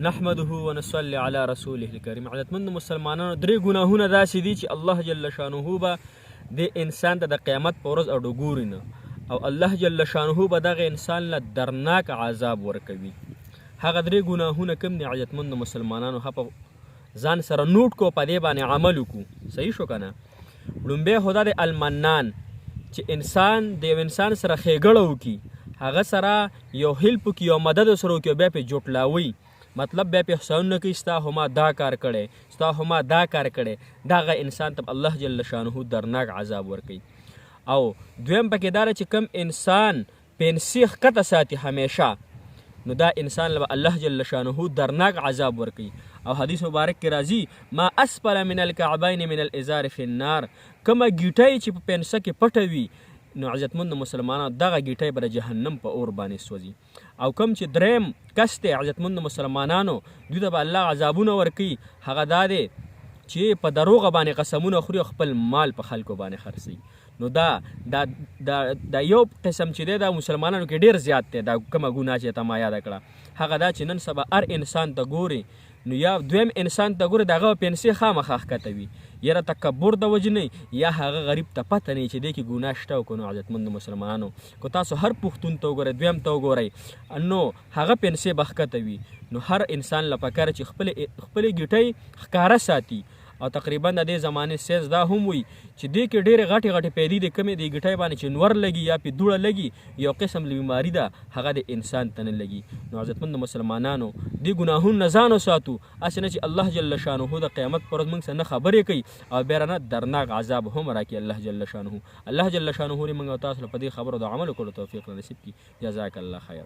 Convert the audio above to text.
نحمده ونصلي على رسوله الكريم. عزتمند مسلمانانو درې ګناهونه داسې دي چې الله جل شانه به د انسان ته د قیامت په ورځ اډو ګوري نه، او الله جل شانه به دغه انسان له درناک عذاب ورکوي. هغه درې ګناهونه کوم دي عزتمند مسلمانانو؟ په ځان سره نوٹ کو، په دې باندې عمل وکړو. صحیح شو که نه؟ لومبی خو دا د المنان چې انسان د یو انسان سره ښېګړه وکړي، هغه سره یو هیلپ وکړي، یو مدد سره وکړي، بیا پې جوټلاوي، مطلب بیا پې احسانونه کوي، ستا خو ما دا کار کړی، ستا خو ما دا کار کړی، دغه انسان ته الله جل شانه درناک عذاب ورکوي. او دویم پکې دا چې کم انسان پنسي ښکته ساتي همیشه، نو دا انسان له الله جل شانه درناک عذاب ورکوي. او حدیث مبارک کې راځي ما اسفل من الکعبین من الازار فی النار، کومه ګیټۍ چې په پنسه کې پټه وي، نو عزتمند مسلمانانو دغه ګیټۍ به د جهنم په اور باندې سوځي. او کوم چې دریم کس دی عزتمند مسلمانانو دوی ته به الله عذابونه ورکوي، هغه دا دی چې په دروغه باندې قسمونه خوري او خپل مال په خلکو باندې خرڅوي. نو دا یو قسم چې دی دا مسلمانانو کې ډیر زیات دی. دا کومه ګناه چې ته ما یاده کړه، هغه دا چې نن سبا هر انسان ته ګوري، نو یا دویم انسان ته ګوري د هغه پنسې خامخا ښکته وي، یاره تکبر د وجې نه، یا هغه غریب ته پته نه چې دی کې ګناه شته او که نو. عزتمند مسلمانانو که تاسو هر پښتون ته وګورئ، دویم ته وګورئ، نو هغه پنسې به ښکته وي. نو هر انسان له پکار چې خپلې ګیټۍ ښکاره ساتي. او تقریبا د دې زمانې سیز دا هم وي چې دې کې ډېرې غټې غټې پیدې دي، کمې د ګیټۍ باندې چې نور لګي یا پې دوړه لګي، یو قسم بیماري ده هغه د انسان ته نه لګي. نو عزتمند مسلمانانو دې ګناهونو نه ځان وساتو، هسې نه چې الله جل شانه د قیامت پر ورځ موږ سره نه خبرې کوي او بیا رانه درناک عذاب هم راکړي الله جل شانه. الله جل شانه دې موږ او تاسو له په دې خبرو د عمل کولو توفیق نصیب کړي. جزاک الله خیر.